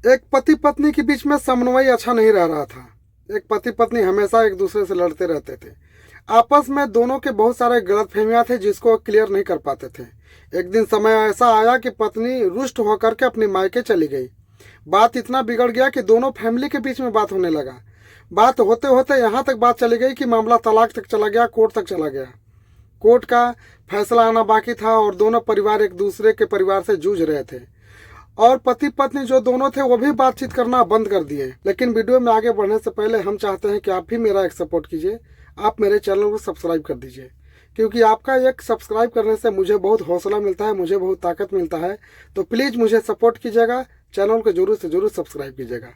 एक पति पत्नी के बीच में समन्वय अच्छा नहीं रह रहा था। एक पति पत्नी हमेशा एक दूसरे से लड़ते रहते थे। आपस में दोनों के बहुत सारे गलतफहमियां थे जिसको क्लियर नहीं कर पाते थे। एक दिन समय ऐसा आया कि पत्नी रुष्ट होकर के अपनी मायके चली गई। बात इतना बिगड़ गया कि दोनों फैमिली के बीच में बात होने लगा। बात होते होते यहाँ तक बात चली गई कि मामला तलाक तक चला गया, कोर्ट तक चला गया। कोर्ट का फैसला आना बाकी था और दोनों परिवार एक दूसरे के परिवार से जूझ रहे थे और पति पत्नी जो दोनों थे वो भी बातचीत करना बंद कर दिए। लेकिन वीडियो में आगे बढ़ने से पहले हम चाहते हैं कि आप भी मेरा एक सपोर्ट कीजिए। आप मेरे चैनल को सब्सक्राइब कर दीजिए, क्योंकि आपका एक सब्सक्राइब करने से मुझे बहुत हौसला मिलता है, मुझे बहुत ताकत मिलता है। तो प्लीज़ मुझे सपोर्ट कीजिएगा, चैनल को जरूर से जरूर सब्सक्राइब कीजिएगा।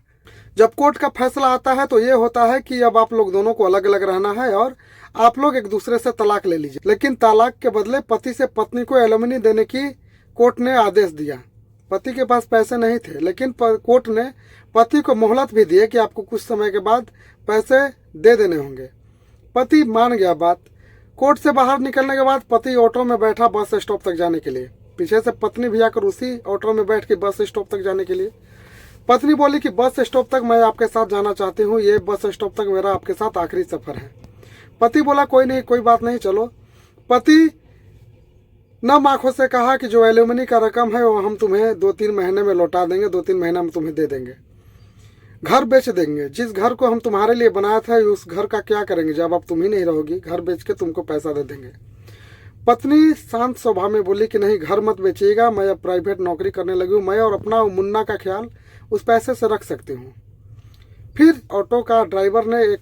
जब कोर्ट का फैसला आता है तो ये होता है कि अब आप लोग दोनों को अलग अलग रहना है और आप लोग एक दूसरे से तलाक ले लीजिए। लेकिन तलाक के बदले पति से पत्नी को एलिमनी देने की कोर्ट ने आदेश दिया। पति के पास पैसे नहीं थे, लेकिन कोर्ट ने पति को मोहलत भी दी कि आपको कुछ समय के बाद पैसे दे देने होंगे। पति मान गया बात। कोर्ट से बाहर निकलने के बाद पति ऑटो में बैठा बस स्टॉप तक जाने के लिए। पीछे से पत्नी भी आकर उसी ऑटो में बैठ के बस स्टॉप तक जाने के लिए। पत्नी बोली कि बस स्टॉप तक मैं आपके साथ जाना चाहती हूँ, ये बस स्टॉप तक मेरा आपके साथ आखिरी सफर है। पति बोला कोई नहीं, कोई बात नहीं, चलो। पति नम आंखों से कहा कि जो एल्यूमिनी का रकम है वो हम तुम्हें 2-3 महीने में लौटा देंगे, 2-3 महीना में तुम्हें दे देंगे। घर बेच देंगे, जिस घर को हम तुम्हारे लिए बनाया था उस घर का क्या करेंगे जब अब तुम ही नहीं रहोगी, घर बेच के तुमको पैसा दे देंगे। पत्नी शांत स्वभाव में बोली कि नहीं, घर मत बेचिएगा, मैं अब प्राइवेट नौकरी करने लगी हूँ, मैं और अपना मुन्ना का ख्याल उस पैसे से रख सकती हूँ। फिर ऑटो का ड्राइवर ने एक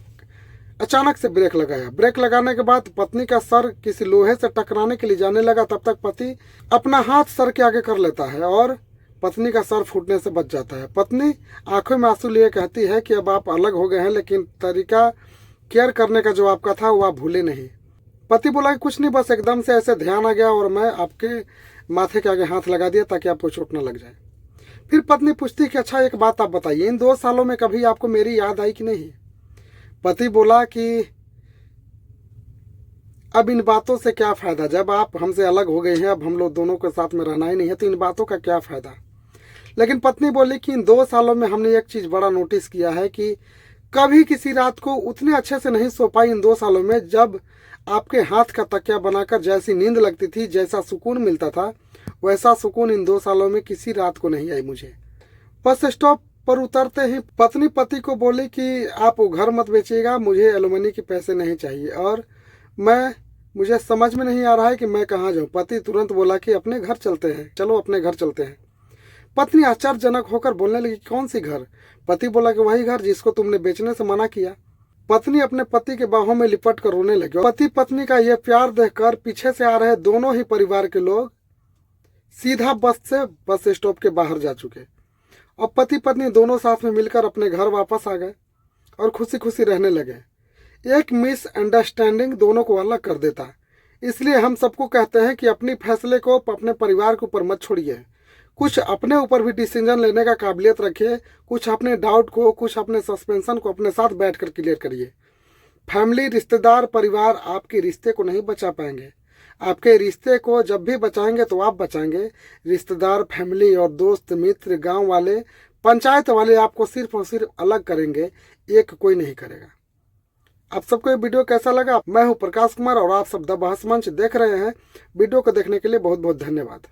अचानक से ब्रेक लगाया। ब्रेक लगाने के बाद पत्नी का सर किसी लोहे से टकराने के लिए जाने लगा। तब तक पति अपना हाथ सर के आगे कर लेता है और पत्नी का सर फूटने से बच जाता है। पत्नी आंखों में आंसू लिए कहती है कि अब आप अलग हो गए हैं, लेकिन तरीका केयर करने का जो आपका था वो आप भूले नहीं। पति बोला कि कुछ नहीं, बस एकदम से ऐसे ध्यान आ गया और मैं आपके माथे के आगे हाथ लगा दिया ताकि आपको चोट न लग जाए। फिर पत्नी पूछती कि अच्छा एक बात आप बताइए, इन 2 सालों में कभी आपको मेरी याद आई कि नहीं? पति बोला कि अब इन बातों से क्या फायदा, जब आप हमसे अलग हो गए हैं, अब हम लोग दोनों के साथ में रहना ही नहीं है, तो इन बातों का क्या फायदा। लेकिन पत्नी बोली कि इन 2 सालों में हमने एक चीज बड़ा नोटिस किया है कि कभी किसी रात को उतने अच्छे से नहीं सो पाई इन 2 सालों में। जब आपके हाथ का तकिया बनाकर जैसी नींद लगती थी, जैसा सुकून मिलता था, वैसा सुकून इन 2 सालों में किसी रात को नहीं आई मुझे। बस स्टॉप पर उतरते ही पत्नी पति को बोली कि आप वो घर मत बेचिएगा, मुझे एलुमनी के पैसे नहीं चाहिए और मुझे समझ में नहीं आ रहा है कि मैं कहाँ जाऊँ। पति तुरंत बोला कि अपने घर चलते हैं, चलो अपने घर चलते हैं। पत्नी आश्चर्यजनक होकर बोलने लगी, कौन सी घर? पति बोला कि वही घर जिसको तुमने बेचने से मना किया। पत्नी अपने पति के बाहों में लिपट कर रोने लगी। पति पत्नी का यह प्यार देखकर पीछे से आ रहे दोनों ही परिवार के लोग सीधा बस से बस स्टॉप के बाहर जा चुके और पति पत्नी दोनों साथ में मिलकर अपने घर वापस आ गए और खुशी खुशी रहने लगे। एक मिसअंडरस्टैंडिंग दोनों को अलग कर देता। इसलिए हम सबको कहते हैं कि अपनी फैसले को अपने परिवार के ऊपर मत छोड़िए, कुछ अपने ऊपर भी डिसीजन लेने का काबिलियत रखिए, कुछ अपने डाउट को, कुछ अपने सस्पेंशन को अपने साथ बैठकर क्लियर करिए। फैमिली, रिश्तेदार, परिवार आपके रिश्ते को नहीं बचा पाएंगे। आपके रिश्ते को जब भी बचाएंगे तो आप बचाएंगे। रिश्तेदार, फैमिली और दोस्त, मित्र, गांव वाले, पंचायत वाले आपको सिर्फ और सिर्फ अलग करेंगे, एक कोई नहीं करेगा। आप सबको ये वीडियो कैसा लगा? मैं हूं प्रकाश कुमार और आप सब द बहस मंच देख रहे हैं। वीडियो को देखने के लिए बहुत बहुत धन्यवाद।